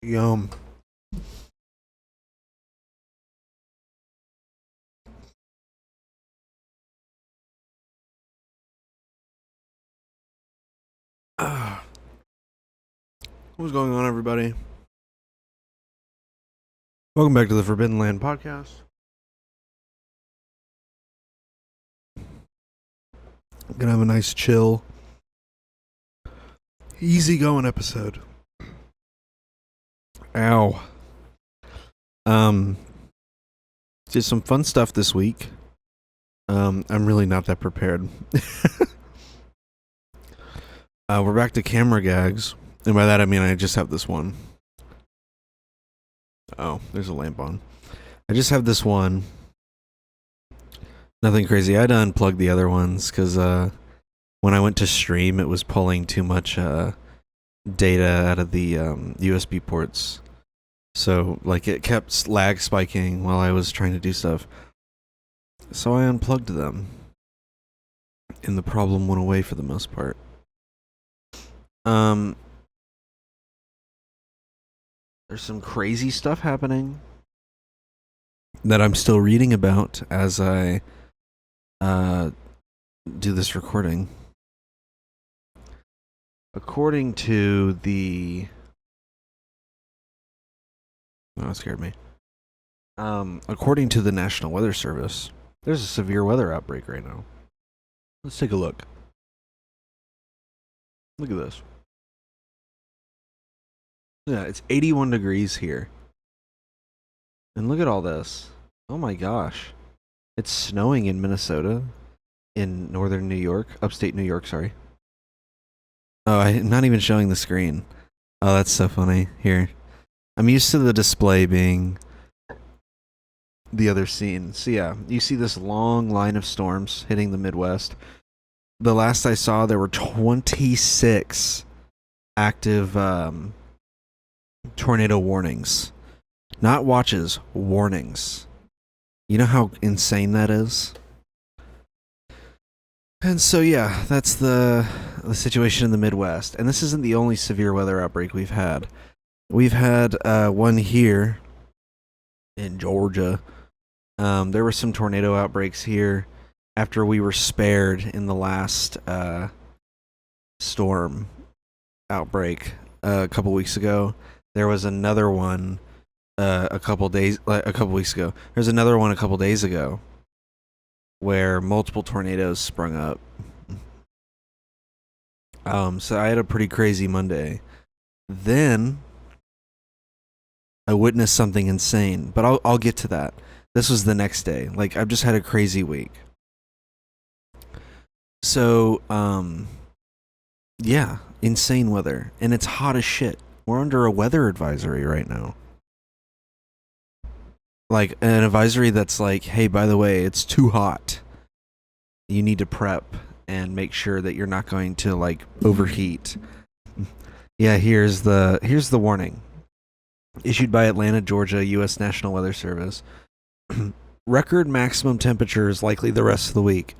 Yum. Ah, what's going on, everybody? Welcome back to the Forbidden Land podcast. Gonna have a nice, chill, easy-going episode. Ow. Um, did some fun stuff this week. I'm really not that prepared. We're back to camera gags, and by that I mean I just have this one. Oh, there's a lamp on. I just have this one. Nothing crazy. I had to unplug the other ones because when I went to stream, it was pulling too much data out of the USB ports. So, like, it kept lag spiking while I was trying to do stuff. So I unplugged them. And the problem went away for the most part. There's some crazy stuff happening that I'm still reading about as I do this recording. According to the... Oh, that scared me. According to the National Weather Service, there's a severe weather outbreak right now. Let's take a look. Look at this. Yeah, it's 81 degrees here. And look at all this. Oh my gosh. It's snowing in Minnesota, in northern New York, upstate New York, sorry. Oh, I'm not even showing the screen. Oh, that's so funny. Here. I'm used to the display being the other scene. So yeah, you see this long line of storms hitting the Midwest. The last I saw, there were 26 active tornado warnings. Not watches, warnings. You know how insane that is? And so yeah, that's the situation in the Midwest. And this isn't the only severe weather outbreak we've had. We've had one here in Georgia. There were some tornado outbreaks here after we were spared in the last storm outbreak a couple weeks ago. There was another one a couple weeks ago. There's another one a couple days ago where multiple tornadoes sprung up. So I had a pretty crazy Monday. Then I witnessed something insane, but I'll get to that. This was the next day. Like, I've just had a crazy week. So, yeah, insane weather, and it's hot as shit. We're under a weather advisory right now. Like, an advisory that's like, hey, by the way, it's too hot. You need to prep and make sure that you're not going to, like, overheat. Yeah, here's the warning. Issued by Atlanta, Georgia, U.S. National Weather Service. Record maximum temperatures likely the rest of the week.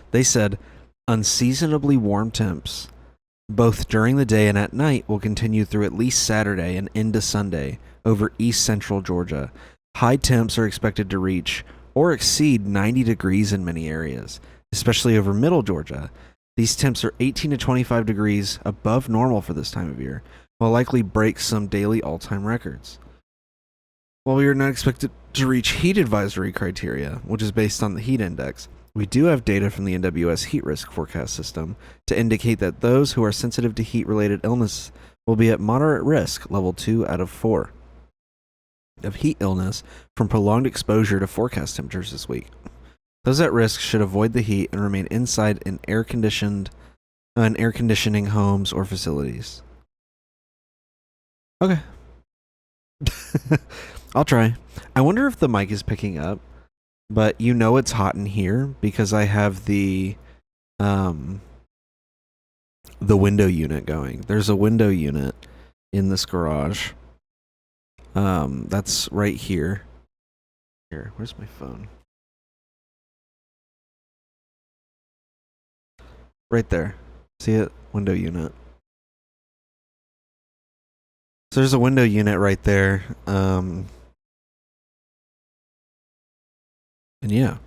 They said unseasonably warm temps, both during the day and at night, will continue through at least Saturday and into Sunday over east central Georgia. High temps are expected to reach or exceed 90 degrees in many areas, especially over middle Georgia. These temps are 18 to 25 degrees above normal for this time of year, will likely break some daily all-time records. While we are not expected to reach heat advisory criteria, which is based on the heat index, we do have data from the NWS heat risk forecast system to indicate that those who are sensitive to heat-related illness will be at moderate risk, level 2 out of 4, of heat illness from prolonged exposure to forecast temperatures this week. Those at risk should avoid the heat and remain inside in air conditioning homes or facilities. Okay. I'll try. I wonder if the mic is picking up, but you know it's hot in here because I have the window unit going. There's a window unit in this garage. That's right here. Here, where's my phone? Right there. See it? Window unit. So there's a window unit right there. And yeah,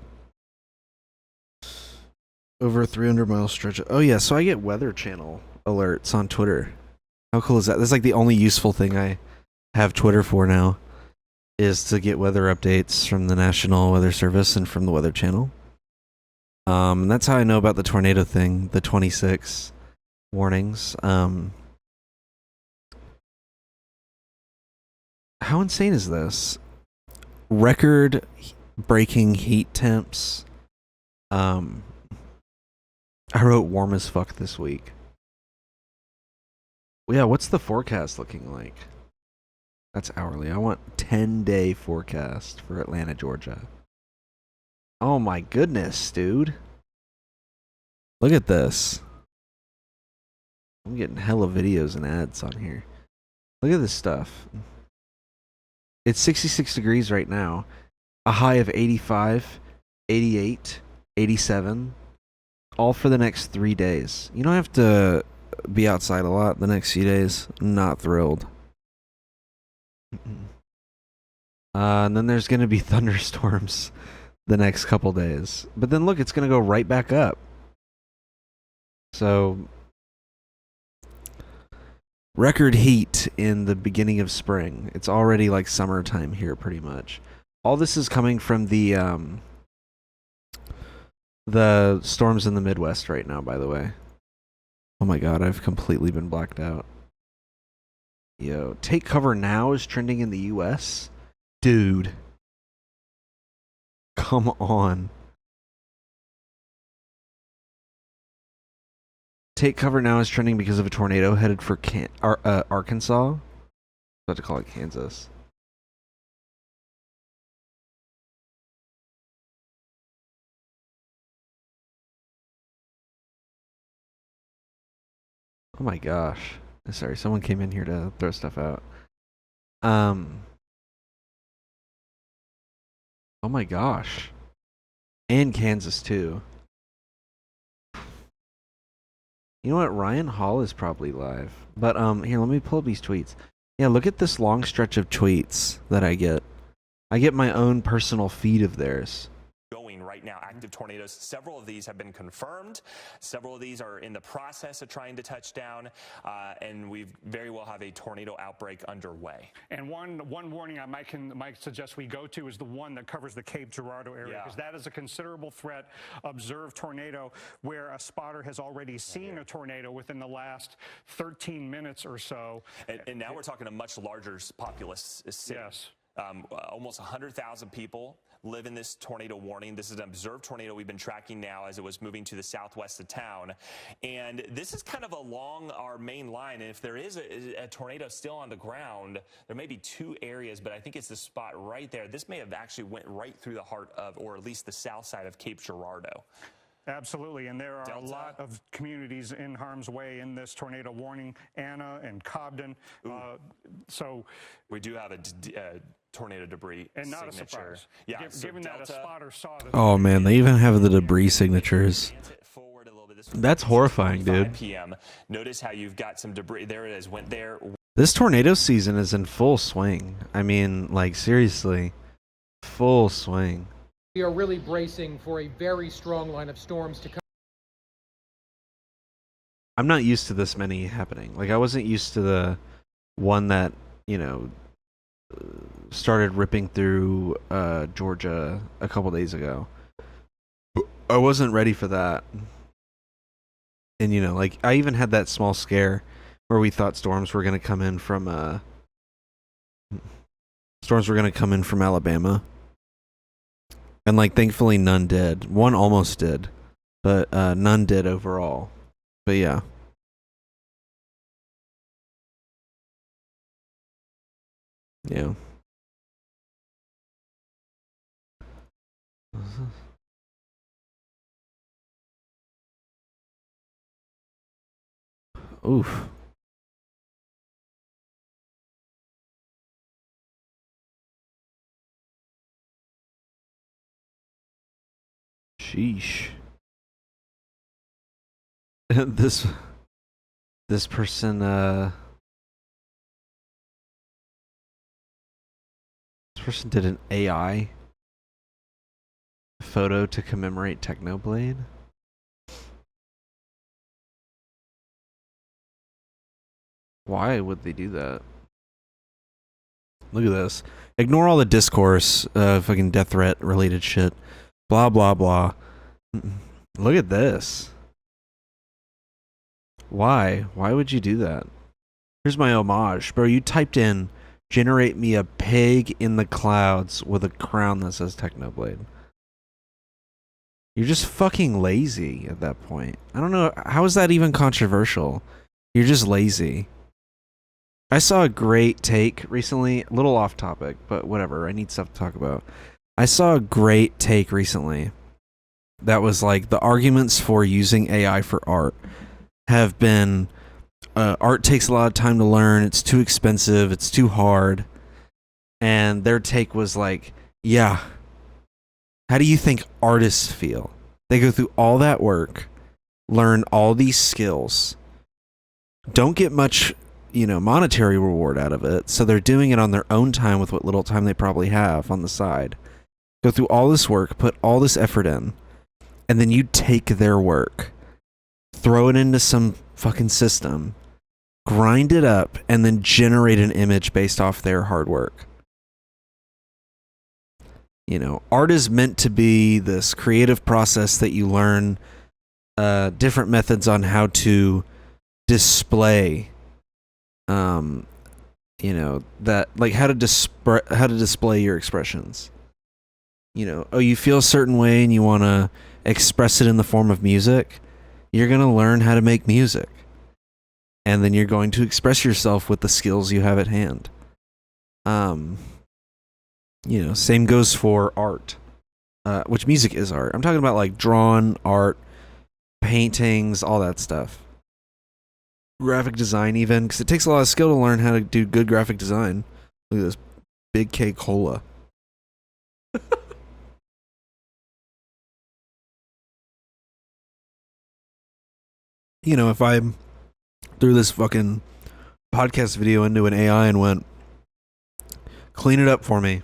over a 300-mile stretch. Oh yeah, so I get Weather Channel alerts on Twitter. How cool is that? That's like the only useful thing I have Twitter for now, is to get weather updates from the National Weather Service and from the Weather Channel. And that's how I know about the tornado thing, the 26 warnings. How insane is this? Record breaking heat temps. I wrote warm as fuck this week. Well, yeah, what's the forecast looking like? That's hourly. I want 10-day forecast for Atlanta, Georgia. Oh my goodness, dude. Look at this. I'm getting hella videos and ads on here. Look at this stuff. It's 66 degrees right now. A high of 85, 88, 87. All for the next 3 days. You don't have to be outside a lot the next few days. Not thrilled. And then there's going to be thunderstorms the next couple days. But then look, it's going to go right back up. So, record heat in the beginning of spring. It's already like summertime here pretty much. All this is coming from the storms in the Midwest right now, by the way. Oh my god, I've completely been blacked out. Yo, Take Cover Now is trending in the US? Dude. Come on. Take Cover Now is trending because of a tornado headed for Arkansas. I'm about to call it Kansas. Oh my gosh. Sorry, someone came in here to throw stuff out. Oh my gosh. And Kansas too. You know what? Ryan Hall is probably live. But here, let me pull up these tweets. Yeah, look at this long stretch of tweets that I get. I get my own personal feed of theirs. Going right now, active tornadoes. Several of these have been confirmed. Several of these are in the process of trying to touch down, and we very well have a tornado outbreak underway. And one warning I might suggest we go to is the one that covers the Cape Girardeau area, because that is a considerable threat. Observed tornado where a spotter has already seen a tornado within the last 13 minutes or so. And now we're talking a much larger populace city. Yes. Almost 100,000 people live in this tornado warning. This is an observed tornado we've been tracking now as it was moving to the southwest of town. And this is kind of along our main line. And if there is a tornado still on the ground, there may be two areas, but I think it's the spot right there. This may have actually went right through the heart of, or at least the south side of Cape Girardeau. Absolutely, and there are a lot of communities in harm's way in this tornado warning, Anna and Cobden. So we do have a tornado debris and not signature. a surprise. Yeah, given that a spotter saw the Oh man, they even have the debris signatures. That's horrifying, dude. PM. Notice how you've got some debris. There it is. Went there. This tornado season is in full swing. I mean, like seriously, full swing. We are really bracing for a very strong line of storms to come. I'm not used to this many happening. Like I wasn't used to the one that, you know, started ripping through Georgia a couple days ago. I wasn't ready for that. And you know, like I even had that small scare where we thought storms were going to come in from Alabama. And like thankfully none did. One almost did, but none did overall. But yeah. Yeah. Oof. Sheesh. this person person did an AI photo to commemorate Technoblade. Why would they do that? Look at this. Ignore all the discourse, fucking death threat related shit. Blah, blah, blah. Look at this. Why? Why would you do that? Here's my homage. Bro, you typed in, generate me a pig in the clouds with a crown that says Technoblade. You're just fucking lazy at that point. I don't know. How is that even controversial? You're just lazy. I saw a great take recently, a little off topic, but whatever. I need stuff to talk about. I saw a great take recently that was like the arguments for using AI for art have been art takes a lot of time to learn, it's too expensive, it's too hard. And their take was like, yeah, how do you think artists feel? They go through all that work, learn all these skills, don't get much, monetary reward out of it, so they're doing it on their own time with what little time they probably have on the side. Go through all this work, put all this effort in, and then you take their work, throw it into some fucking system, grind it up, and then generate an image based off their hard work. Art is meant to be this creative process that you learn different methods on how to display that, like how to display your expressions. You feel a certain way and you want to express it in the form of music. You're going to learn how to make music, and then you're going to express yourself with the skills you have at hand. Same goes for art, which music is art. I'm talking about like drawn art, paintings, all that stuff. Graphic design even, because it takes a lot of skill to learn how to do good graphic design. Look at this big K cola. If I threw this fucking podcast video into an AI and went, clean it up for me.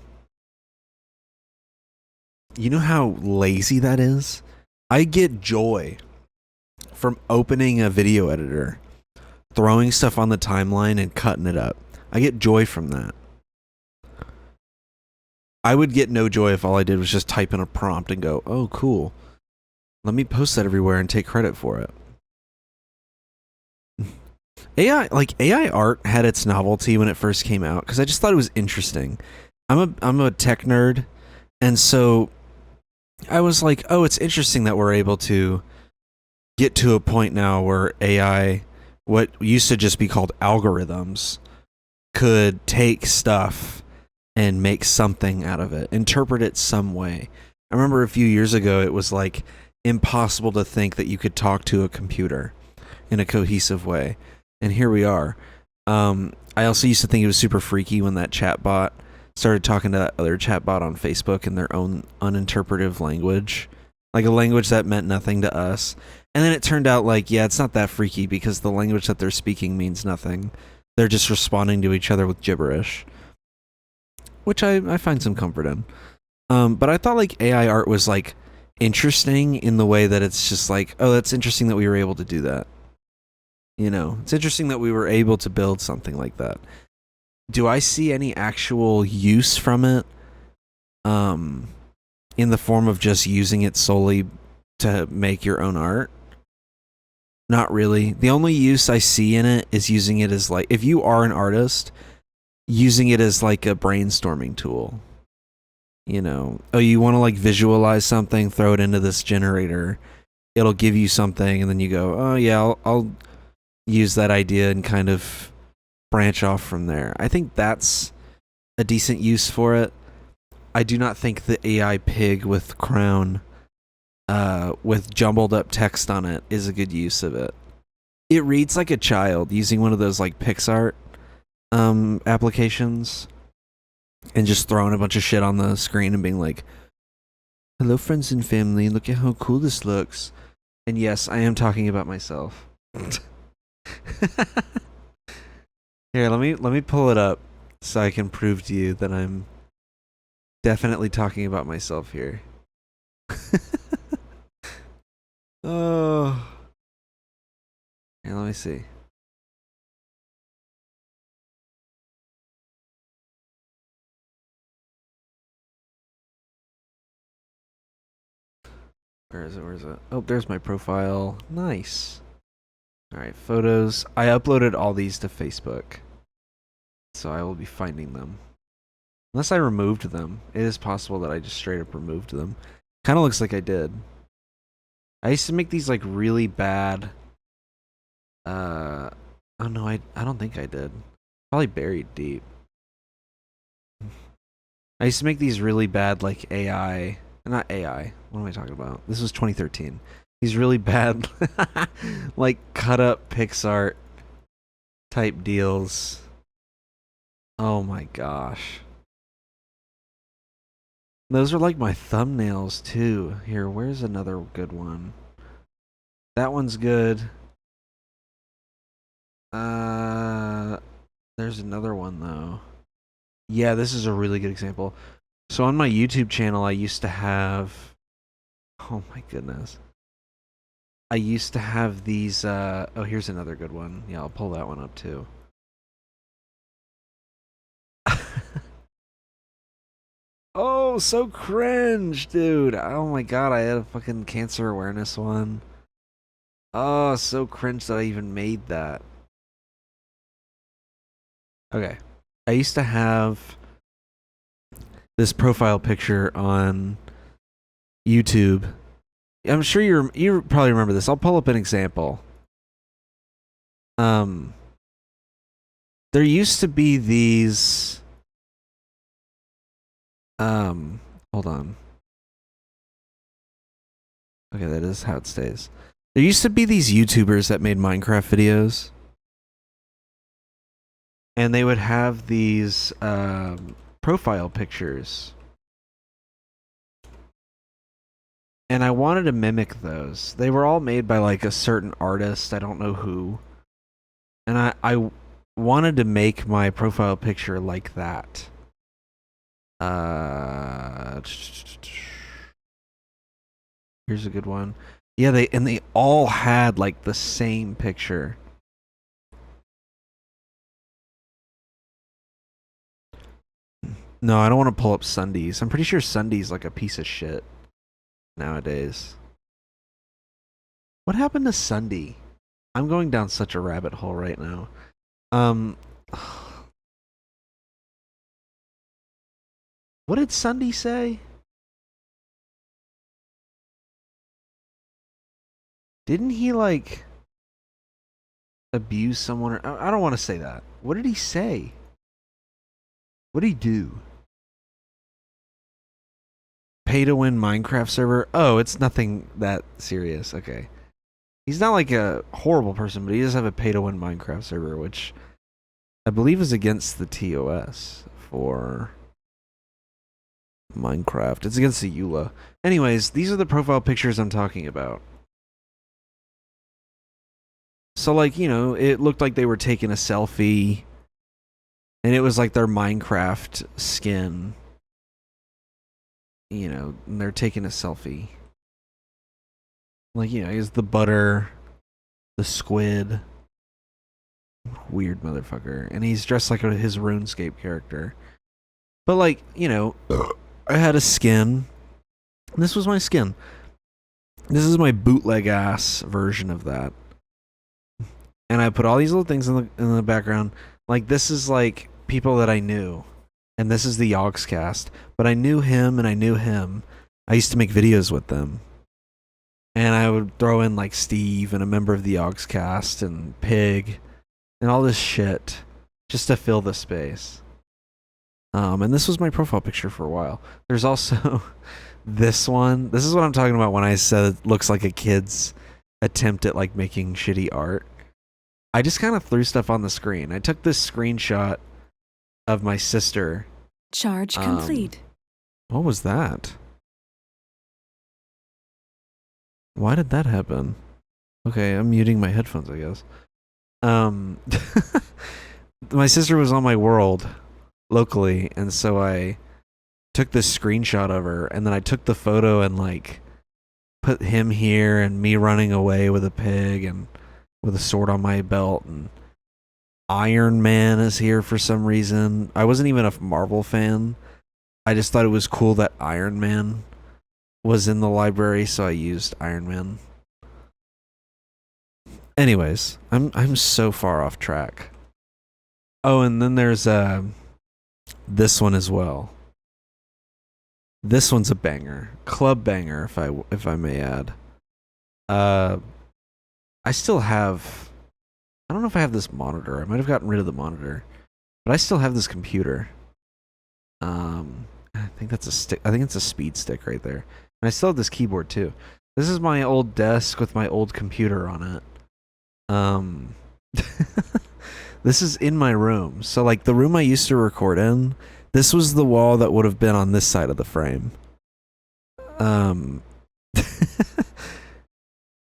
You know how lazy that is? I get joy from opening a video editor, throwing stuff on the timeline and cutting it up. I get joy from that. I would get no joy if all I did was just type in a prompt and go, oh, cool. Let me post that everywhere and take credit for it. AI art had its novelty when it first came out because I just thought it was interesting. I'm a tech nerd, and so I was like, oh, it's interesting that we're able to get to a point now where AI, what used to just be called algorithms, could take stuff and make something out of it, interpret it some way. I remember a few years ago it was like impossible to think that you could talk to a computer in a cohesive way. And here we are. I also used to think it was super freaky when that chatbot started talking to that other chatbot on Facebook in their own uninterpretive language, like a language that meant nothing to us. And then it turned out like, yeah, it's not that freaky because the language that they're speaking means nothing. They're just responding to each other with gibberish, which I find some comfort in. But I thought like AI art was like interesting in the way that it's just like, oh, that's interesting that we were able to do that. It's interesting that we were able to build something like that. Do I see any actual use from it? In the form of just using it solely to make your own art? Not really. The only use I see in it is using it as like, if you are an artist, using it as like a brainstorming tool. Oh, you want to like visualize something, throw it into this generator. It'll give you something, and then you go, oh yeah, I'll use that idea and kind of branch off from there. I think that's a decent use for it. I do not think the AI pig with crown, with jumbled up text on it, is a good use of it. It reads like a child using one of those like PixArt applications and just throwing a bunch of shit on the screen and being like, hello friends and family, look at how cool this looks. And yes, I am talking about myself. Here, let me pull it up so I can prove to you that I'm definitely talking about myself here. Oh. Here, let me see. Where is it? Where is it? Oh, there's my profile. Nice. Alright, photos. I uploaded all these to Facebook. So I will be finding them. Unless I removed them. It is possible that I just straight up removed them. Kind of looks like I did. I used to make these like really bad. Oh no, I don't think I did. Probably buried deep. I used to make these really bad like AI. Not AI. What am I talking about? This was 2013. These really bad like cut up Pixar type deals. Oh my gosh. Those are like my thumbnails too. Here, where's another good one? That one's good. There's another one though. Yeah, this is a really good example. So on my YouTube channel, I used to have... Oh my goodness. I used to have these... Oh, here's another good one. Yeah, I'll pull that one up too. Oh, so cringe, dude. Oh my god, I had a fucking cancer awareness one. Oh, so cringe that I even made that. Okay. I used to have this profile picture on YouTube. I'm sure you probably remember this. I'll pull up an example. There used to be these hold on. Okay, that is how it stays. There used to be these YouTubers that made Minecraft videos. And they would have these profile pictures. And I wanted to mimic those. They were all made by like a certain artist. I don't know who. And I wanted to make my profile picture like that. Here's a good one. Yeah, they all had like the same picture. No, I don't want to pull up Sundays. I'm pretty sure Sunday's like a piece of shit nowadays. What happened to Sunday? I'm going down such a rabbit hole right now. What did Sunday say? Didn't he like abuse someone? Or, I don't want to say that. What did he say? What did he do? Pay to win Minecraft server? Oh, it's nothing that serious. Okay. He's not like a horrible person, but he does have a pay to win Minecraft server, which I believe is against the TOS for Minecraft. It's against the EULA. Anyways, these are the profile pictures I'm talking about. So, like, you know, it looked like they were taking a selfie, and it was like their Minecraft skin. You know, and they're taking a selfie. Like, you know, he's the butter, the squid. Weird motherfucker. And he's dressed like his RuneScape character. But, like, you know, I had a skin. This was my skin. This is my bootleg ass version of that. And I put all these little things in the background. Like, this is like people that I knew. And this is the Yogscast. But I knew him and I knew him. I used to make videos with them. And I would throw in like Steve and a member of the Yogscast and Pig and all this shit just to fill the space. And this was my profile picture for a while. There's also this one. This is what I'm talking about when I said it looks like a kid's attempt at like making shitty art. I just kind of threw stuff on the screen. I took this screenshot of my sister. Charge complete. What was that? Why did that happen? Okay, I'm muting my headphones, I guess. My sister was on my world locally, and so I took this screenshot of her, and then I took the photo and like put him here and me running away with a pig and with a sword on my belt, and Iron Man is here for some reason. I wasn't even a Marvel fan. I just thought it was cool that Iron Man was in the library, so I used Iron Man. Anyways, I'm so far off track. Oh, and then there's this one as well. This one's a banger, club banger, if I may add. I still have. I don't know if I have this monitor. I might have gotten rid of the monitor, but I still have this computer. I think that's a stick. I think it's a speed stick right there, and I still have this keyboard too. This is my old desk with my old computer on it. This is in my room. So like the room I used to record in, this was the wall that would have been on this side of the frame.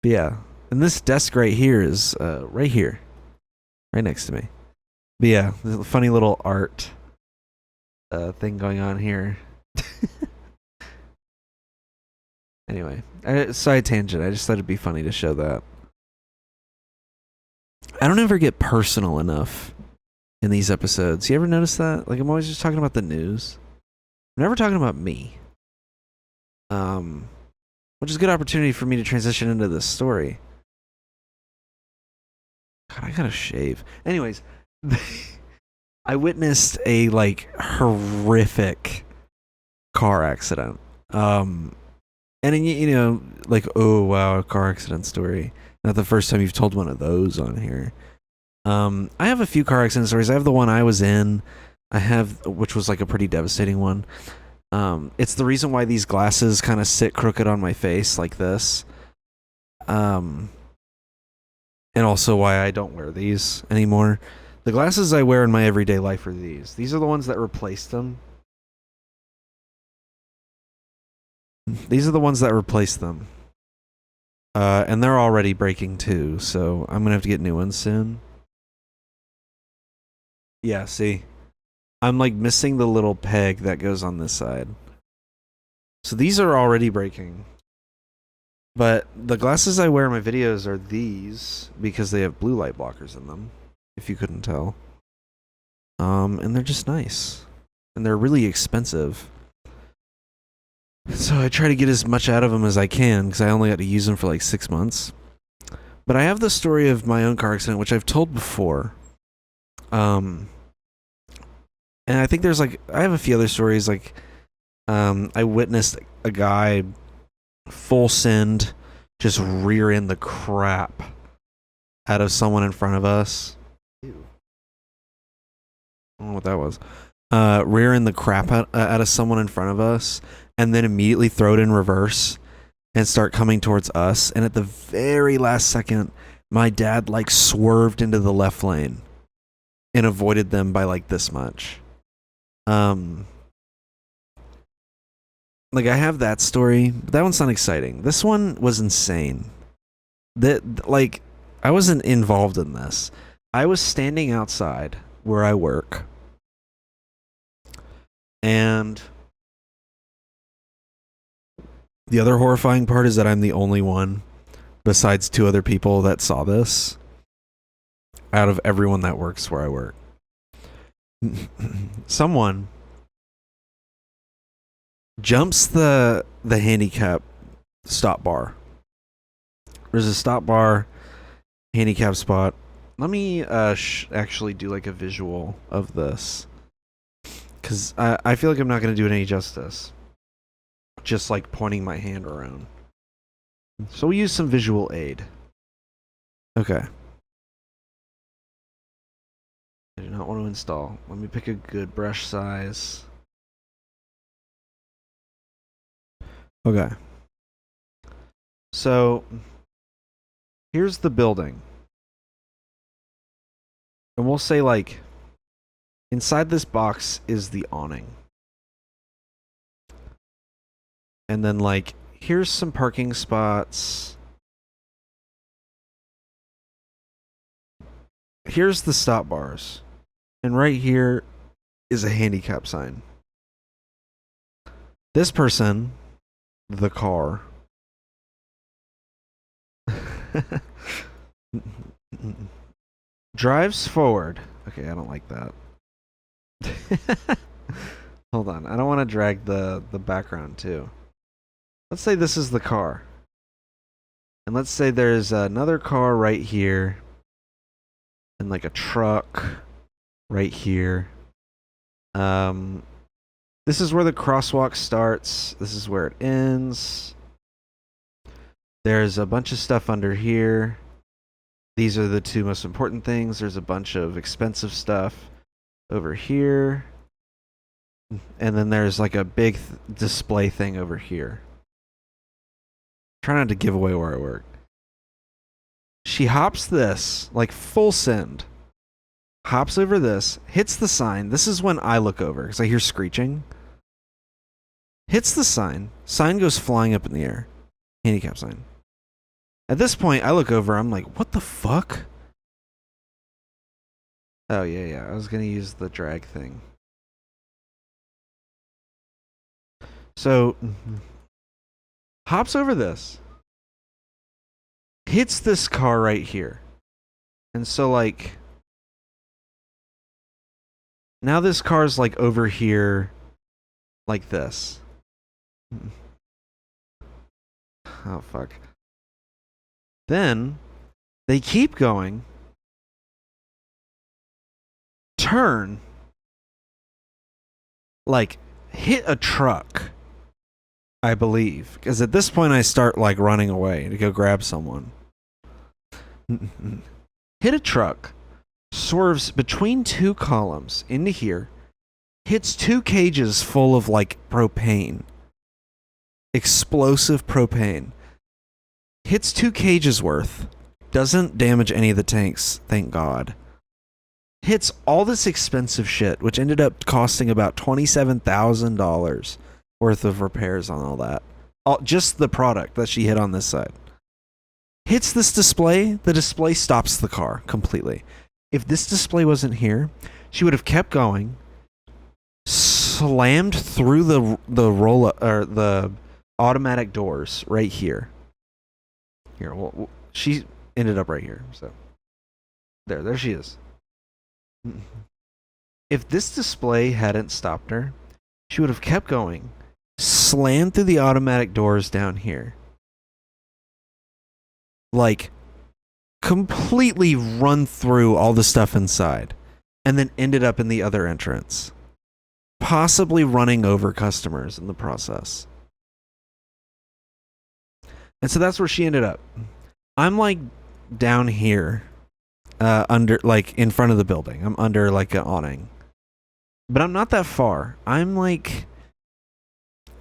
Yeah. And this desk right here is right here. Right next to me. But yeah, there's a funny little art thing going on here. Anyway, side tangent. I just thought it'd be funny to show that. I don't ever get personal enough in these episodes. You ever notice that? Like, I'm always just talking about the news. I'm never talking about me. Which is a good opportunity for me to transition into this story. God, I gotta shave. Anyways, I witnessed a, like, horrific car accident. And, you know, like, oh, wow, a car accident story. Not the first time you've told one of those on here. I have a few car accident stories. I have the one I was in. Which was like a pretty devastating one. It's the reason why these glasses kind of sit crooked on my face like this. And also why I don't wear these anymore. The glasses I wear in my everyday life are these. These are the ones that replaced them. These are the ones that replaced them. And they're already breaking too, so I'm gonna have to get new ones soon. Yeah, see? I'm like missing the little peg that goes on this side. So these are already breaking. But the glasses I wear in my videos are these because they have blue light blockers in them, if you couldn't tell. And they're just nice. And they're really expensive. So I try to get as much out of them as I can because I only got to use them for like 6 months. But I have the story of my own car accident, which I've told before. And I think there's like, I have a few other stories. Like, I witnessed a guy full send just rear end the crap out of someone in front of us. Ew. I don't know what that was. Rear end the crap out of someone in front of us. And then immediately throw it in reverse and start coming towards us. And at the very last second, my dad like swerved into the left lane and avoided them by like this much. Like I have that story, but that one's not exciting. This one was insane. Like I wasn't involved in this. I was standing outside where I work. And the other horrifying part is that I'm the only one, besides 2 other people, that saw this out of everyone that works where I work. Someone jumps the handicap stop bar. There's a stop bar handicap spot. Let me actually do like a visual of this, because I feel like I'm not going to do it any justice. Just like pointing my hand around. So we use some visual aid. Okay. I do not want to install. Let me pick a good brush size. Okay. So here's the building. And we'll say like inside this box is the awning. And then, like, here's some parking spots. Here's the stop bars. And right here is a handicap sign. This person, the car, drives forward. Okay, I don't like that. Hold on. I don't want to drag the background too. Let's say this is the car. And let's say there's another car right here. And like a truck right here. This is where the crosswalk starts. This is where it ends. There's a bunch of stuff under here. These are the two most important things. There's a bunch of expensive stuff over here. And then there's like a big display thing over here. Try not to give away where I work. She hops this, like full send. Hops over this, hits the sign. This is when I look over, because I hear screeching. Hits the sign. Sign goes flying up in the air. Handicap sign. At this point, I look over, I'm like, what the fuck? Oh, yeah. I was going to use the drag thing. So, hops over this. Hits this car right here. And so, like, now this car's, like, over here, like this. Oh, fuck. Then, they keep going. Turn. Like, hit a truck. I believe. Because at this point I start like running away to go grab someone. Hit a truck. Swerves between two columns into here. Hits two cages full of like propane. Explosive propane. Hits two cages worth. Doesn't damage any of the tanks, thank God. Hits all this expensive shit, which ended up costing about $27,000 worth of repairs on all that. Just the product that she hit on this side. Hits this display, the display stops the car completely. If this display wasn't here, she would have kept going, slammed through the the automatic doors right here. Here, well, she ended up right here. So there she is. If this display hadn't stopped her, she would have kept going, slammed through the automatic doors down here, like completely run through all the stuff inside, and then ended up in the other entrance, possibly running over customers in the process. And so that's where she ended up. I'm like down here, under, like in front of the building. I'm under like an awning, but I'm not that far. I'm like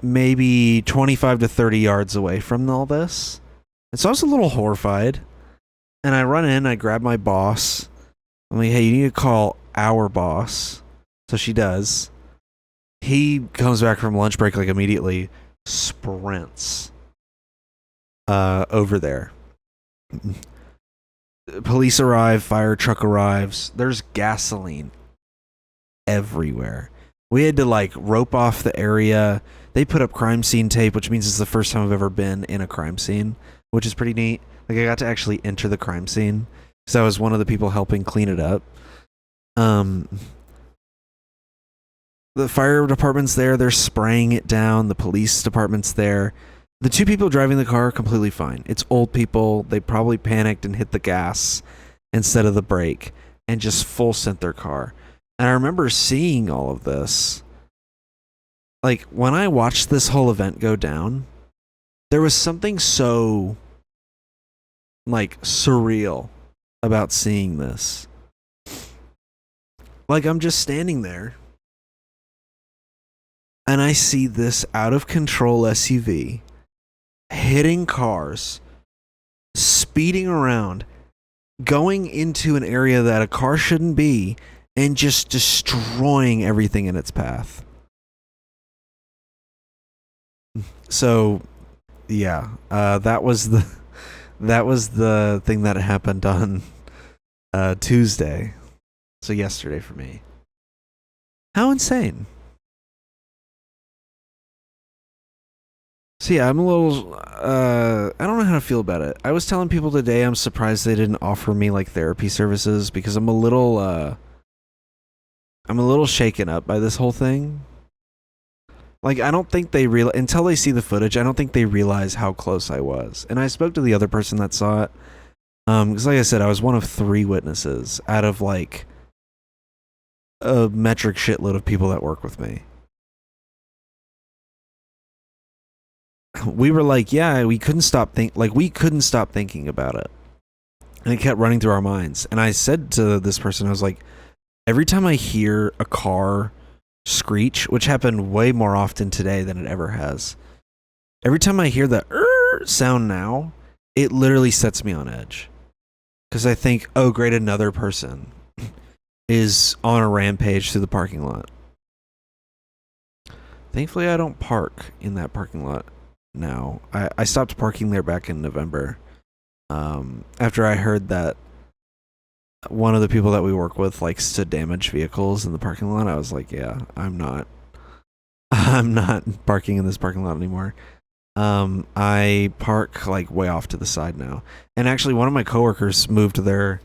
maybe 25 to 30 yards away from all this. And so I was a little horrified. And I run in, I grab my boss. I'm like, hey, you need to call our boss. So she does. He comes back from lunch break like immediately, sprints over there. Police arrive, fire truck arrives. There's gasoline everywhere. We had to like rope off the area. They put up crime scene tape, which means it's the first time I've ever been in a crime scene, which is pretty neat. Like I got to actually enter the crime scene because I was one of the people helping clean it up. The fire department's there. They're spraying it down. The police department's there. The two people driving the car are completely fine. It's old people. They probably panicked and hit the gas instead of the brake and just full sent their car. And I remember seeing all of this. Like, when I watched this whole event go down, there was something so, like, surreal about seeing this. Like, I'm just standing there, and I see this out-of-control SUV hitting cars, speeding around, going into an area that a car shouldn't be, and just destroying everything in its path. So, yeah, that was the thing that happened on Tuesday. So yesterday for me. How insane. See, I'm a little, I don't know how to feel about it. I was telling people today I'm surprised they didn't offer me like therapy services because I'm a little shaken up by this whole thing. Like, I don't think they realize, until they see the footage, I don't think they realize how close I was. And I spoke to the other person that saw it. Because like I said, I was one of 3 witnesses out of like a metric shitload of people that work with me. We were like, yeah, we couldn't stop thinking about it. And it kept running through our minds. And I said to this person, I was like, every time I hear a car screech, which happened way more often today than it ever has, every time I hear the sound now, it literally sets me on edge. Because I think, oh great, another person is on a rampage through the parking lot. Thankfully, I don't park in that parking lot now. I stopped parking there back in November. After I heard that one of the people that we work with likes to damage vehicles in the parking lot, I was like, yeah, I'm not parking in this parking lot anymore. I park like way off to the side now. And actually, one of my coworkers moved their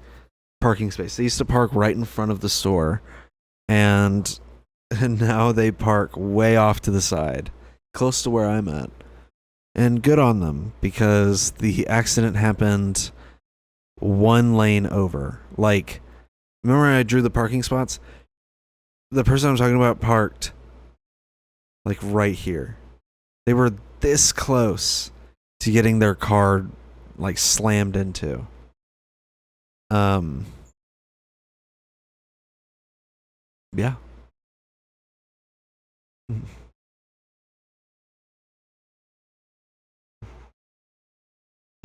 parking space. They used to park right in front of the store, and now they park way off to the side, close to where I'm at. And good on them, because the accident happened 1 lane over. Like, remember I drew the parking spots? The person I'm talking about parked like right here. They were this close to getting their car like slammed into. Yeah.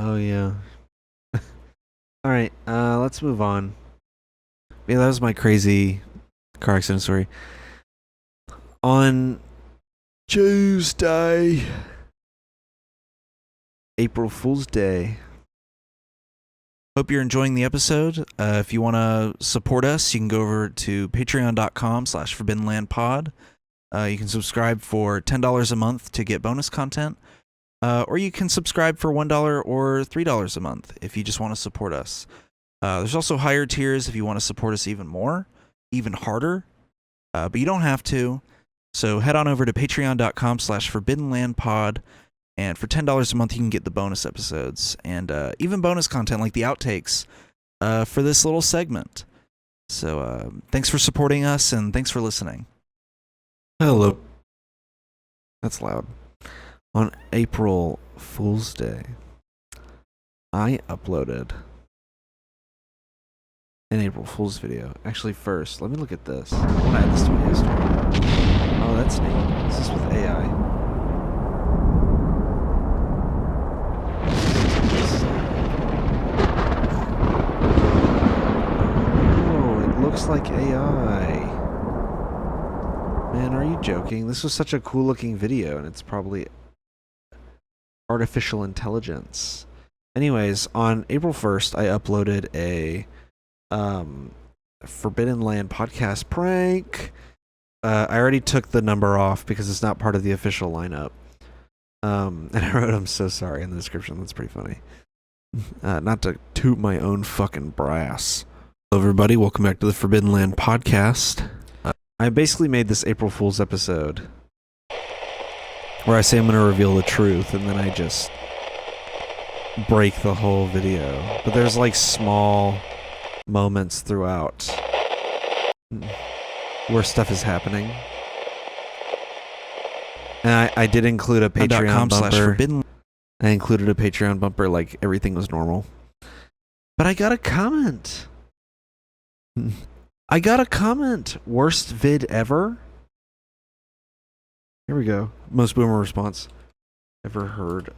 Oh yeah. All right, let's move on. Yeah, that was my crazy car accident story. On Tuesday, April Fool's Day. Hope you're enjoying the episode. If you want to support us, you can go over to patreon.com/forbiddenlandpod. You can subscribe for $10 a month to get bonus content. Or you can subscribe for $1 or $3 a month if you just want to support us. There's also higher tiers if you want to support us even more, even harder. But you don't have to. So head on over to patreon.com/forbiddenlandpod. And for $10 a month, you can get the bonus episodes and even bonus content like the outtakes for this little segment. So thanks for supporting us, and thanks for listening. Hello. That's loud. On April Fool's Day, I uploaded an April Fool's video. Actually, first, let me look at this. I want to add this to my history. Oh, that's neat. Is this with AI? Oh, it looks like AI. Man, are you joking? This was such a cool looking video, and it's probably artificial intelligence. Anyways, on April 1st, I uploaded a Forbidden Land podcast prank. I already took the number off because it's not part of the official lineup. And I wrote, I'm so sorry in the description. That's pretty funny. Not to toot my own fucking brass. Hello, everybody. Welcome back to the Forbidden Land podcast. I basically made this April Fool's episode where I say I'm going to reveal the truth, and then I just break the whole video. But there's like small moments throughout where stuff is happening. And I did include a Patreon bumper. I included a Patreon bumper like everything was normal. But I got a comment. Worst vid ever? Here we go. Most boomer response. Ever heard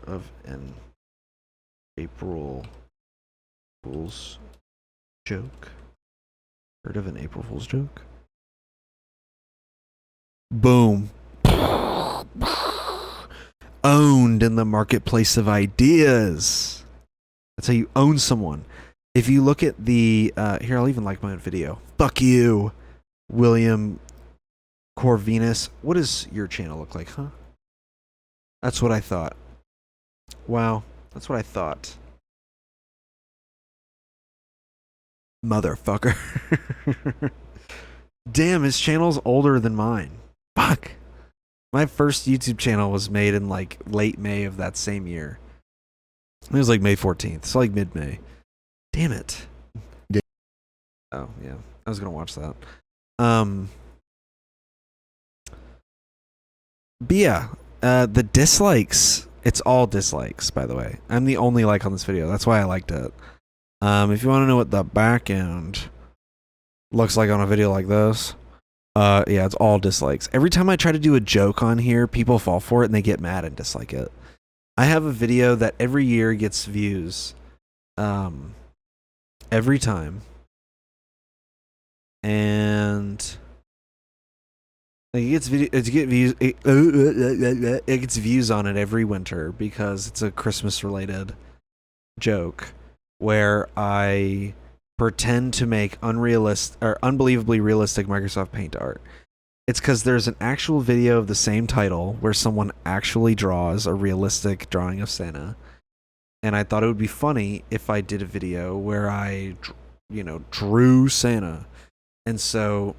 of an April Fool's joke? Heard of an April Fool's joke? Boom. Owned in the marketplace of ideas. That's how you own someone. If you look at the here, I'll even like my own video. Fuck you, William Corvinus. What does your channel look like, huh? That's what I thought. Wow, that's what I thought. Motherfucker. Damn, his channel's older than mine. Fuck. My first YouTube channel was made in like late May of that same year. It was like May 14th, so like mid-May. Damn it. Oh, yeah. I was going to watch that. But yeah, the dislikes, it's all dislikes, by the way. I'm the only like on this video. That's why I liked it. If you want to know what the back end looks like on a video like this, yeah, it's all dislikes. Every time I try to do a joke on here, people fall for it and they get mad and dislike it. I have a video that every year gets views. Every time. And like it gets views on it every winter because it's a Christmas related joke where I pretend to make unbelievably realistic Microsoft Paint art. It's because there's an actual video of the same title where someone actually draws a realistic drawing of Santa. And I thought it would be funny if I did a video where I, drew Santa. And so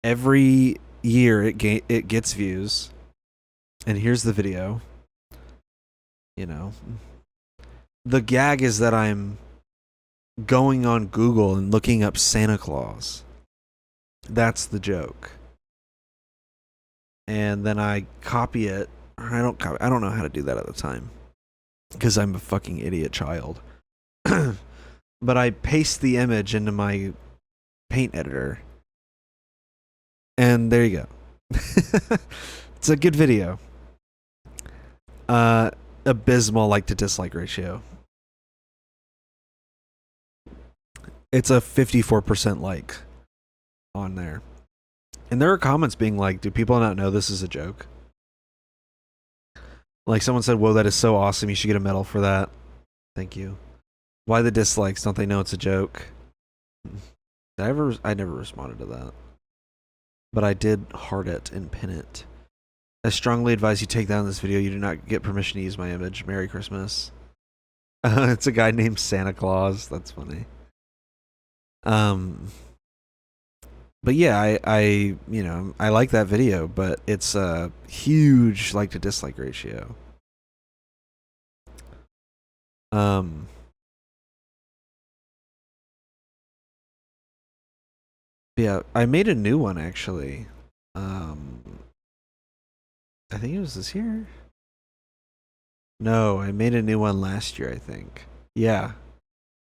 every year it gets views. And here's the video. The gag is that I'm going on Google and looking up Santa Claus. That's the joke. And then I copy it. I don't know how to do that at the time because I'm a fucking idiot child. But I paste the image into my paint editor. And there you go. It's a good video. Abysmal like to dislike ratio. It's a 54% like on there. And there are comments being like, do people not know this is a joke? Like someone said, whoa, that is so awesome. You should get a medal for that. Thank you. Why the dislikes? Don't they know it's a joke? I never responded to that. But I did heart it and pin it. I strongly advise you take down this video. You do not get permission to use my image. Merry Christmas. It's a guy named Santa Claus. That's funny. But yeah, I like that video, but it's a huge like to dislike ratio. Yeah, I made a new one actually. I think it was this year. No, I made a new one last year, I think. Yeah.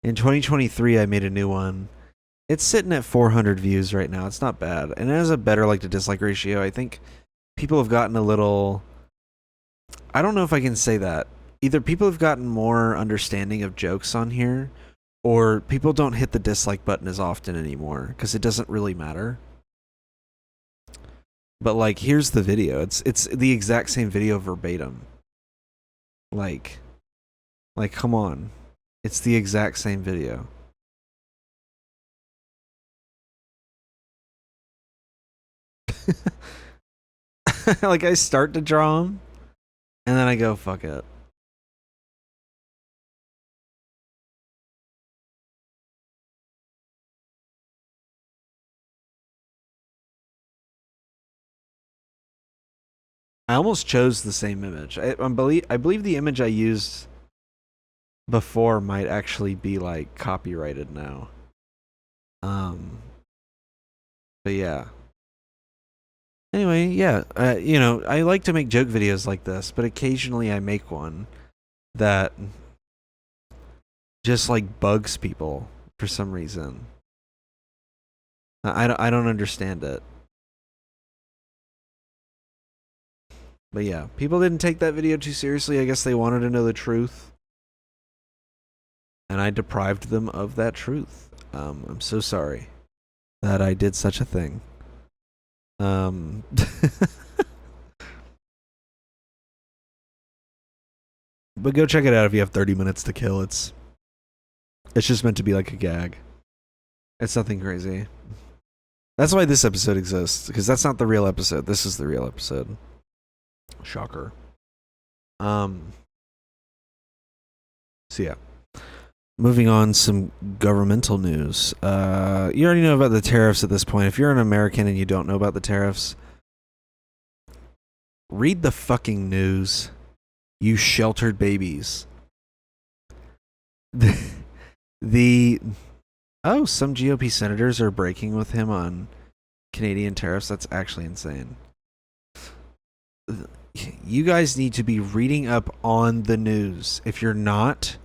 In 2023 I made a new one. It's sitting at 400 views right now. It's not bad. And it has a better like to dislike ratio. I think people have gotten a little, I don't know if I can say that. Either people have gotten more understanding of jokes on here, or people don't hit the dislike button as often anymore because it doesn't really matter. But like, here's the video. It's the exact same video verbatim. Like come on. It's the exact same video. Like I start to draw them and then I go, fuck it. I almost chose the same image. I believe the image I used before might actually be like copyrighted now. But yeah. Anyway, yeah, I like to make joke videos like this, but occasionally I make one that just like bugs people for some reason. I don't understand it. But yeah, people didn't take that video too seriously. I guess they wanted to know the truth. And I deprived them of that truth. I'm so sorry that I did such a thing. But go check it out if you have 30 minutes to kill. It's just meant to be like a gag. It's nothing crazy. That's why this episode exists, because that's not the real episode. This is the real episode. Shocker. So yeah. Moving on, some governmental news. You already know about the tariffs at this point. If you're an American and you don't know about the tariffs, read the fucking news, you sheltered babies. Some GOP senators are breaking with him on Canadian tariffs. That's actually insane. You guys need to be reading up on the news. If you're not,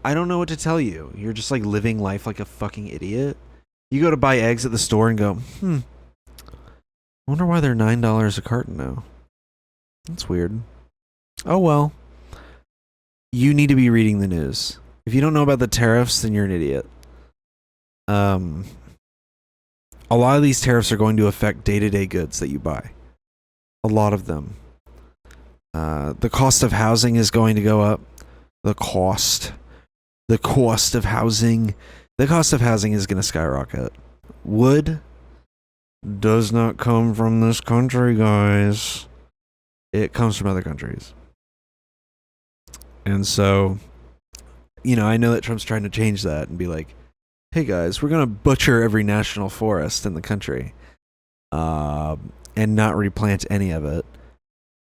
I don't know what to tell you. You're just like living life like a fucking idiot. You go to buy eggs at the store and go, I wonder why they're $9 a carton now. That's weird. Oh well. You need to be reading the news. If you don't know about the tariffs, then you're an idiot. A lot of these tariffs are going to affect day-to-day goods that you buy. A lot of them. The cost of housing is going to go up. The cost of housing. The cost of housing is going to skyrocket. Wood does not come from this country, guys. It comes from other countries. And so, I know that Trump's trying to change that and be like, hey guys, we're going to butcher every national forest in the country and not replant any of it.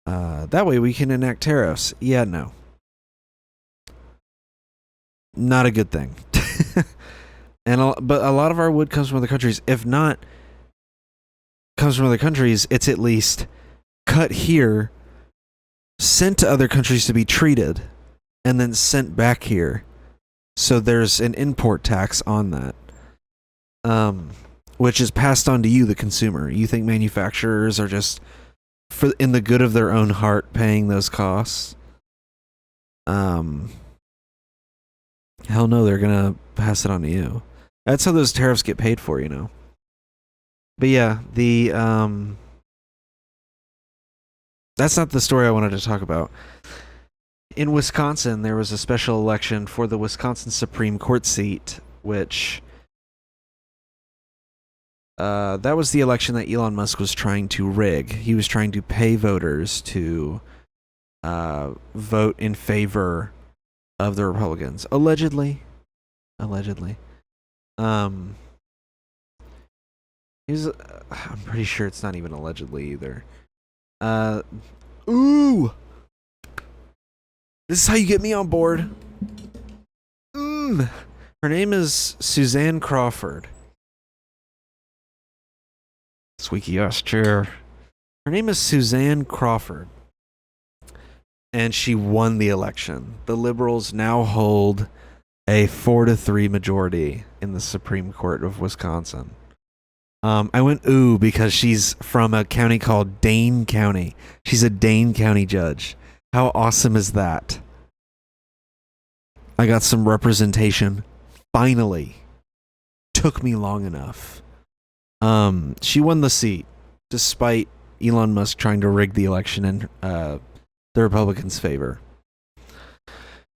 That way we can enact tariffs. Yeah, no. Not a good thing. But a lot of our wood comes from other countries. If not comes from other countries, it's at least cut here, sent to other countries to be treated, and then sent back here. So there's an import tax on that, which is passed on to you, the consumer. You think manufacturers are just, in the good of their own heart, paying those costs? Hell no, they're gonna pass it on to you. That's how those tariffs get paid for, But yeah, that's not the story I wanted to talk about. In Wisconsin, there was a special election for the Wisconsin Supreme Court seat, which that was the election that Elon Musk was trying to rig. He was trying to pay voters to vote in favor of the Republicans. Allegedly. I'm pretty sure it's not even allegedly either. Ooh! This is how you get me on board. Her name is Suzanne Crawford. Squeaky ass chair. Her name is Suzanne Crawford. And she won the election. The Liberals now hold a 4-3 majority in the Supreme Court of Wisconsin. I went ooh because she's from a county called Dane County. She's a Dane County judge. How awesome is that? I got some representation. Finally. Took me long enough. She won the seat despite Elon Musk trying to rig the election in the Republicans' favor.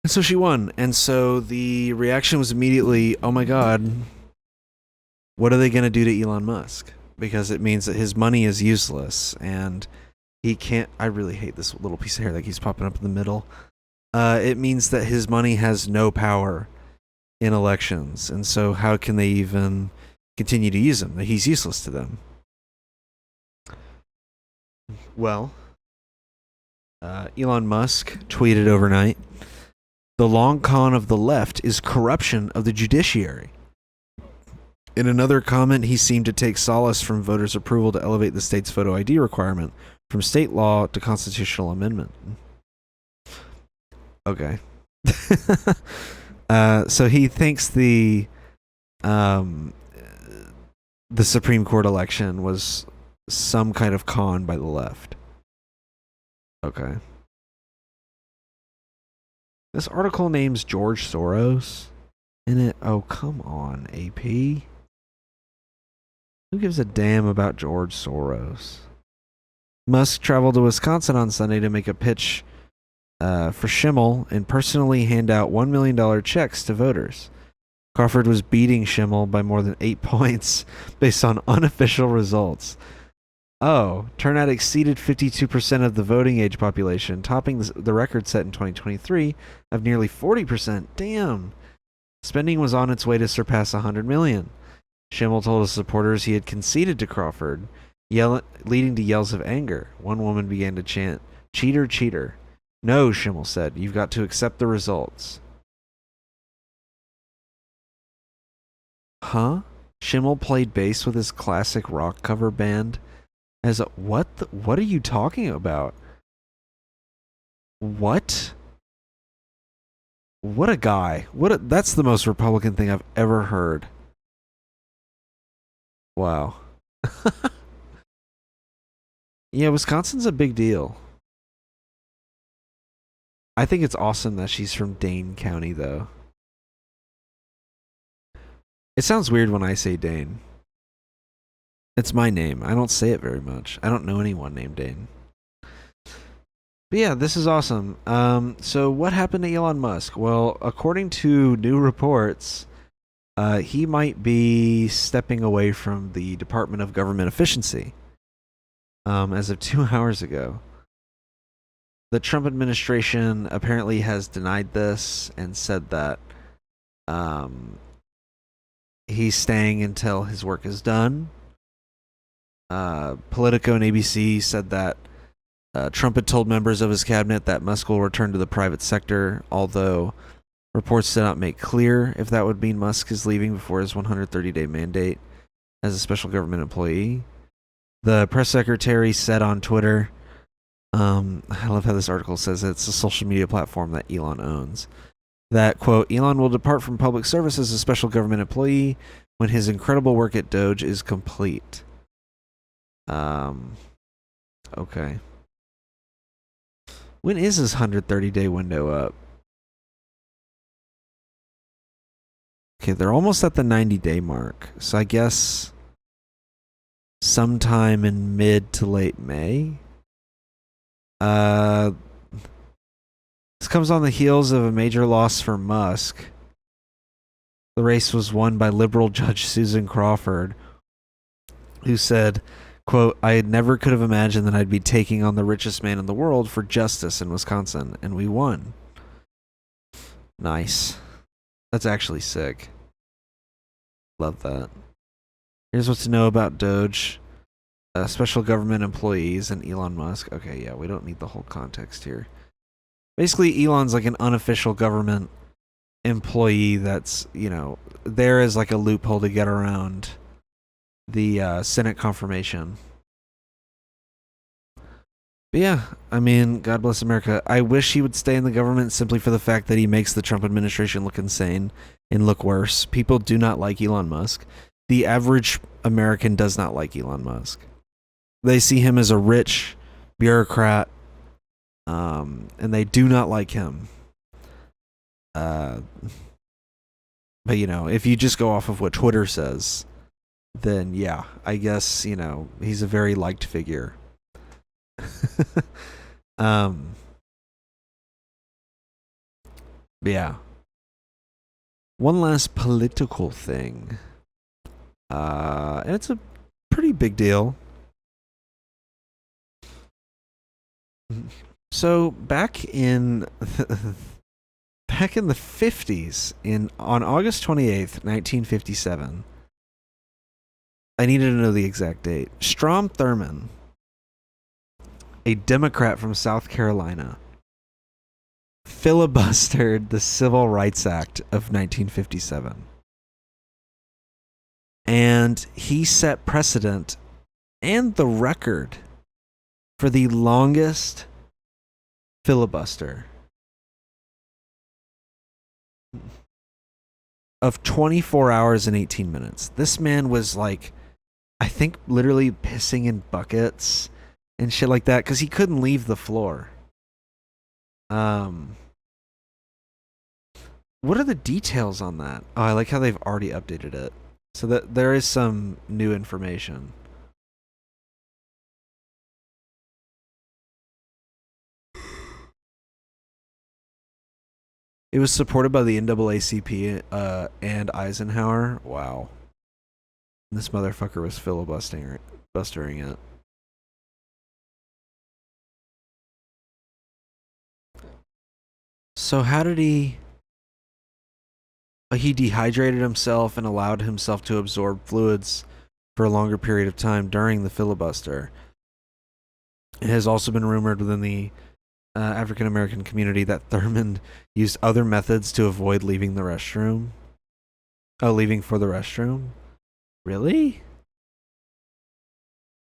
And so she won. And so the reaction was immediately, oh my God, what are they going to do to Elon Musk? Because it means that his money is useless and he can't. I really hate this little piece of hair that keeps popping up in the middle. It means that his money has no power in elections. And so how can they even continue to use him? He's useless to them. Well, Elon Musk tweeted overnight, "The long con of the left is corruption of the judiciary." In another comment, he seemed to take solace from voters' approval to elevate the state's photo ID requirement from state law to constitutional amendment. Okay. So he thinks the Supreme Court election was some kind of con by the left. Okay. This article names George Soros in it. Oh, come on, AP. Who gives a damn about George Soros? Musk traveled to Wisconsin on Sunday to make a pitch for Schimmel and personally hand out $1 million checks to voters. Crawford was beating Schimmel by more than 8 points based on unofficial results. Oh, turnout exceeded 52% of the voting age population, topping the record set in 2023 of nearly 40%. Damn. Spending was on its way to surpass 100 million. Schimmel told his supporters he had conceded to Crawford, leading to yells of anger. One woman began to chant, "Cheater, cheater." "No," Schimmel said, "you've got to accept the results." Huh? Schimmel played bass with his classic rock cover band as a what are you talking about? What? What a guy. That's the most Republican thing I've ever heard. Wow. Yeah, Wisconsin's a big deal. I think it's awesome that she's from Dane County, though. It sounds weird when I say Dane. It's my name. I don't say it very much. I don't know anyone named Dane. But yeah, this is awesome. So what happened to Elon Musk? Well, according to new reports, he might be stepping away from the Department of Government Efficiency as of 2 hours ago. The Trump administration apparently has denied this and said that he's staying until his work is done. Politico and ABC said that Trump had told members of his cabinet that Musk will return to the private sector, although reports did not make clear if that would mean Musk is leaving before his 130-day mandate as a special government employee. The press secretary said on Twitter, I love how this article says it's a social media platform that Elon owns, that, quote, Elon will depart from public service as a special government employee when his incredible work at Doge is complete. Okay. When is his 130-day window up? Okay, they're almost at the 90-day mark. So I guess sometime in mid to late May. This comes on the heels of a major loss for Musk. The race was won by liberal Judge Susan Crawford, who said, quote, I never could have imagined that I'd be taking on the richest man in the world for justice in Wisconsin, and we won. Nice. That's actually sick. Love that. Here's what to know about Doge, special government employees, and Elon Musk. Okay, yeah, we don't need the whole context here. Basically, Elon's like an unofficial government employee that's, you know, there is like a loophole to get around the Senate confirmation. But yeah, I mean, God bless America. I wish he would stay in the government simply for the fact that he makes the Trump administration look insane and look worse. People do not like Elon Musk. The average American does not like Elon Musk. They see him as a rich bureaucrat, and they do not like him. But, you know, if you just go off of what Twitter says, then yeah, I guess, you know, he's a very liked figure. Yeah. One last political thing. And it's a pretty big deal. So back in the 50s, on August 28th, 1957, I needed to know the exact date. Strom Thurmond, a Democrat from South Carolina, filibustered the Civil Rights Act of 1957. And he set precedent and the record for the longest filibuster of 24 hours and 18 minutes. This man was like, I think literally pissing in buckets and shit like that because he couldn't leave the floor. What are the details on that? Oh, I like how they've already updated it. So that there is some new information. It was supported by the NAACP and Eisenhower. Wow. This motherfucker was filibustering it. So how did he... He dehydrated himself and allowed himself to absorb fluids for a longer period of time during the filibuster. It has also been rumored within the African American community that Thurmond used other methods to avoid leaving the restroom. Oh, leaving for the restroom? Really?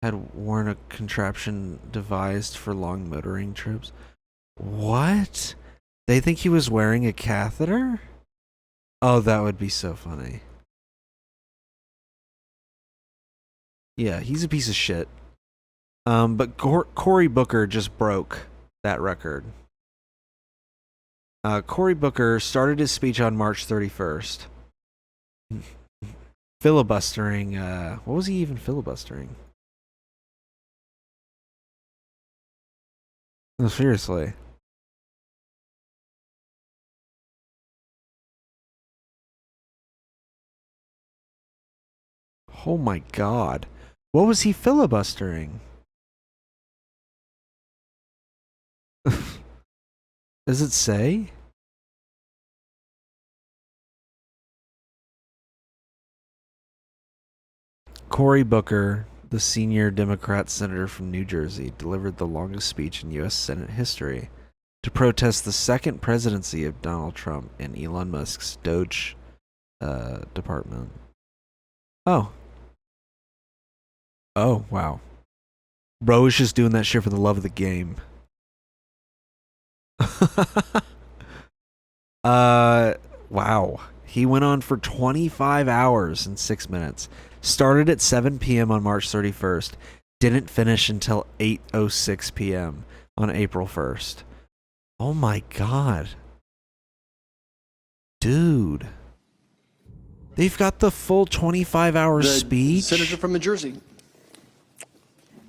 Had worn a contraption devised for long motoring trips. What? They think he was wearing a catheter? Oh, that would be so funny. Yeah, he's a piece of shit. But Cory Booker just broke that record. Cory Booker started his speech on March 31st. Filibustering, what was he even filibustering? No, seriously. Oh my god. What was he filibustering? Does it say? Cory Booker, the senior Democrat senator from New Jersey, delivered the longest speech in U.S. Senate history to protest the second presidency of Donald Trump and Elon Musk's Doge department. Oh. Oh, wow. Bro was just doing that shit for the love of the game. Wow. He went on for 25 hours and 6 minutes. Started at 7 p.m. on March 31st. Didn't finish until 8:06 p.m. on April 1st. Oh my god. Dude. They've got the full 25-hour speech? Senator from New Jersey.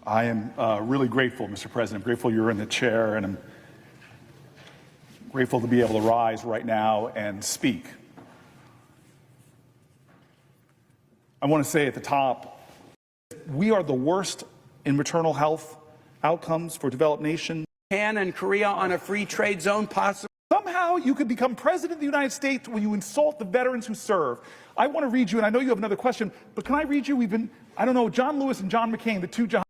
I am really grateful, Mr. President. I'm grateful you're in the chair, and I'm grateful to be able to rise right now and speak. I want to say at the top, we are the worst in maternal health outcomes for developed nations. Japan and Korea on a free trade zone possible. Somehow you could become president of the United States when you insult the veterans who serve. I want to read you, and I know you have another question, but can I read you? I don't know, John Lewis and John McCain, the two John.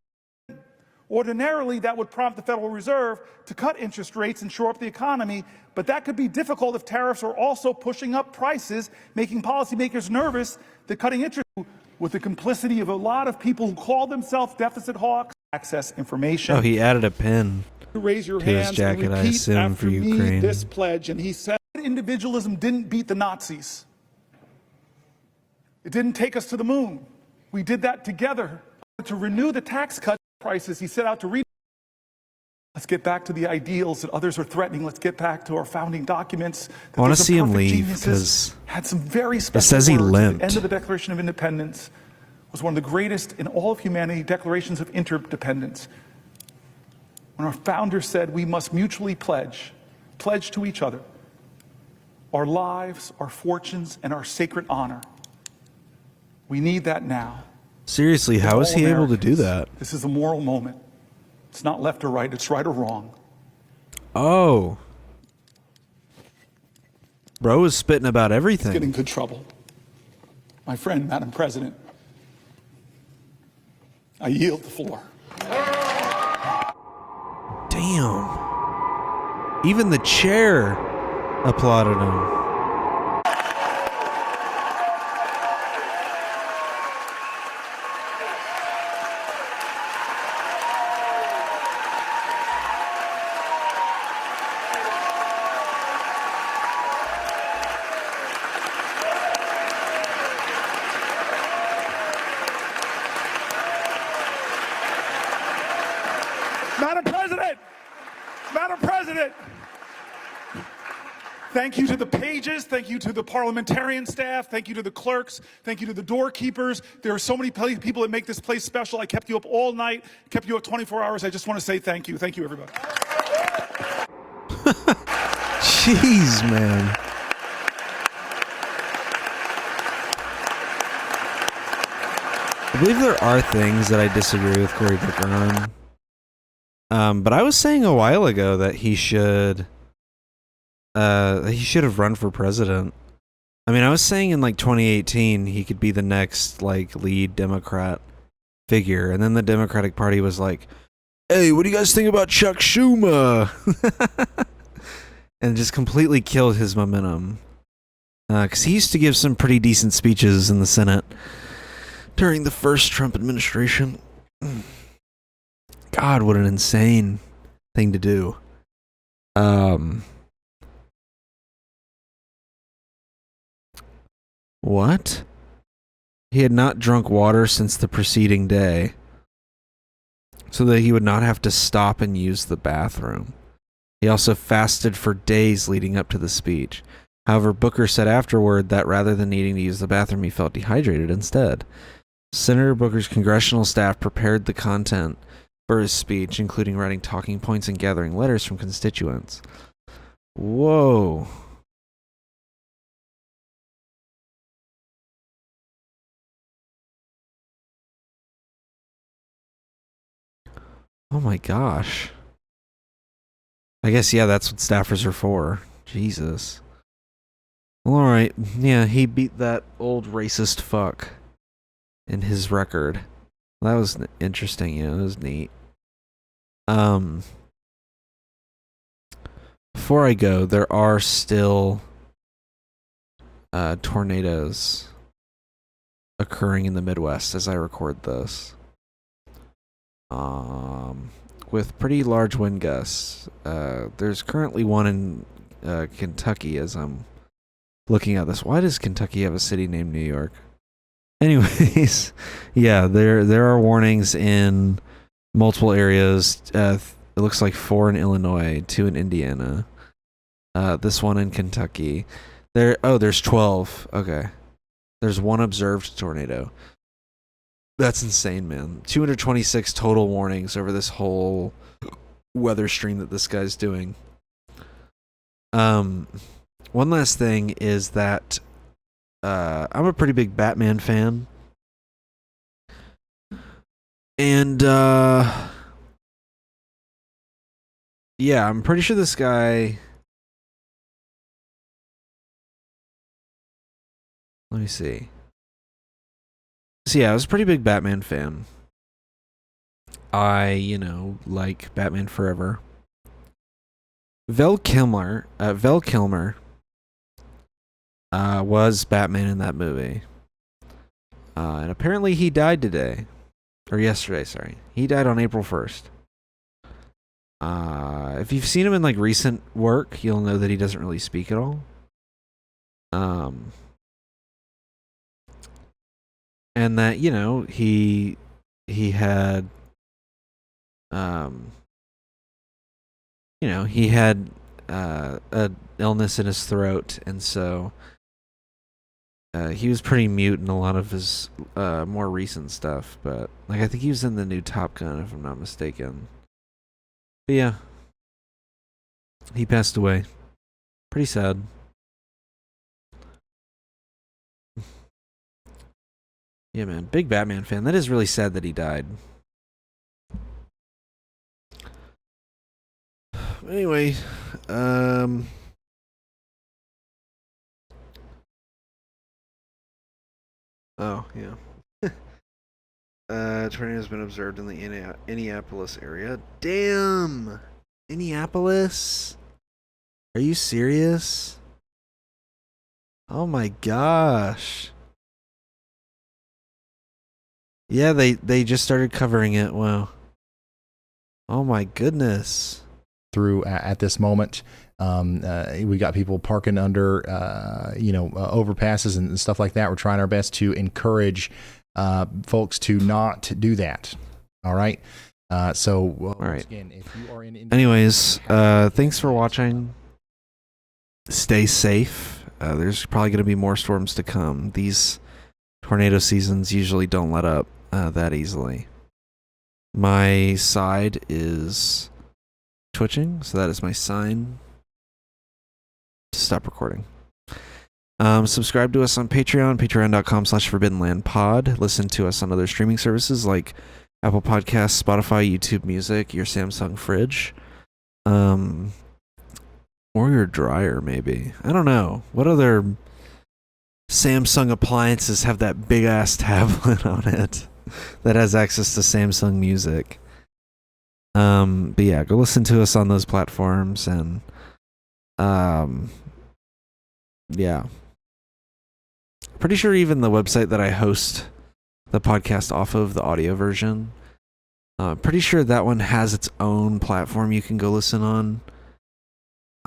Ordinarily, that would prompt the Federal Reserve to cut interest rates and shore up the economy, but that could be difficult if tariffs are also pushing up prices, making policymakers nervous that cutting interest with the complicity of a lot of people who call themselves deficit hawks. Access information. Oh, he added a pin Raise your to his hands jacket, and I repeat assume, after for me Ukraine. this pledge, and he said individualism didn't beat the Nazis. It didn't take us to the moon. We did that together. To renew the tax cut prices he set out to read. Let's get back to the ideals that others are threatening. Let's get back to our founding documents. I want to see him leave because had some very special it says he words. limped. The end of the Declaration of Independence was one of the greatest in all of humanity declarations of interdependence. When our founders said we must mutually pledge to each other our lives, our fortunes, and our sacred honor. We need that now. Seriously, how is he able to do that? This is a moral moment. It's not left or right, it's right or wrong. Oh. Bro is spitting about It's everything. getting good trouble. My friend, Madam President, I yield the floor. Damn. Even the chair applauded him. Madam President, thank you to the pages, thank you to the parliamentarian staff, thank you to the clerks, thank you to the doorkeepers. There are so many people that make this place special. I kept you up all night, kept you up 24 hours. I just want to say thank you. Thank you, everybody. Jeez, man. I believe there are things that I disagree with Cory Booker on. But I was saying a while ago that he should he should have run for president. I mean, I was saying in like 2018 he could be the next like lead Democrat figure, and then the Democratic Party was like, "Hey, what do you guys think about Chuck Schumer?" And just completely killed his momentum. Because he used to give some pretty decent speeches in the Senate during the first Trump administration. God, what an insane thing to do. What? He had not drunk water since the preceding day, so that he would not have to stop and use the bathroom. He also fasted for days leading up to the speech. However, Booker said afterward that rather than needing to use the bathroom, he felt dehydrated instead. Senator Booker's congressional staff prepared the content for his speech, including writing talking points and gathering letters from constituents. Whoa. Oh my gosh. I guess, yeah, that's what staffers are for. Jesus. Well, alright. Yeah, he beat that old racist fuck in his record. That was interesting, yeah, it was neat. Before I go, there are still tornadoes occurring in the Midwest as I record this. With pretty large wind gusts. There's currently one in Kentucky as I'm looking at this. Why does Kentucky have a city named New York? Anyways, yeah, there are warnings in multiple areas. It looks like 4 in Illinois, 2 in Indiana. This one in Kentucky. There's 12. Okay. There's 1 observed tornado. That's insane, man. 226 total warnings over this whole weather stream that this guy's doing. One last thing is that I'm a pretty big Batman fan. And yeah, I'm pretty sure this guy... Let me see. So yeah, I was a pretty big Batman fan. I, like Batman Forever. Val Kilmer was Batman in that movie. And apparently he died today. Or yesterday, sorry. He died on April 1st. If you've seen him in like recent work, you'll know that he doesn't really speak at all. And that, he had he had an illness in his throat, and so he was pretty mute in a lot of his more recent stuff, but like I think he was in the new Top Gun, if I'm not mistaken. But yeah, he passed away. Pretty sad. Yeah, man, big Batman fan. That is really sad that he died. Anyway, oh yeah. Tornado has been observed in the Indianapolis area. Damn, Indianapolis? Are you serious? Oh my gosh. Yeah, they just started covering it. Wow. Oh my goodness. Through at this moment, we got people parking under, overpasses and stuff like that. We're trying our best to encourage folks to not do that. All right. So, all right. Again, if you are in anyways, thanks for watching. Stay safe. There's probably going to be more storms to come. These tornado seasons usually don't let up that easily. My side is twitching, so that is my sign to stop recording. Subscribe to us on Patreon, patreon.com/forbiddenlandpod. Listen to us on other streaming services like Apple Podcasts, Spotify, YouTube Music, your Samsung fridge. Or your dryer, maybe. I don't know. What other Samsung appliances have that big ass tablet on it that has access to Samsung Music? But yeah, go listen to us on those platforms, and yeah. Pretty sure even the website that I host the podcast off of, the audio version, pretty sure that one has its own platform you can go listen on.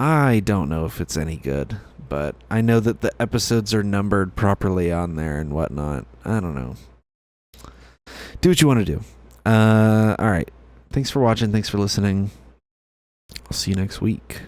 I don't know if it's any good, but I know that the episodes are numbered properly on there and whatnot. I don't know. Do what you want to do. All right. Thanks for watching. Thanks for listening. I'll see you next week.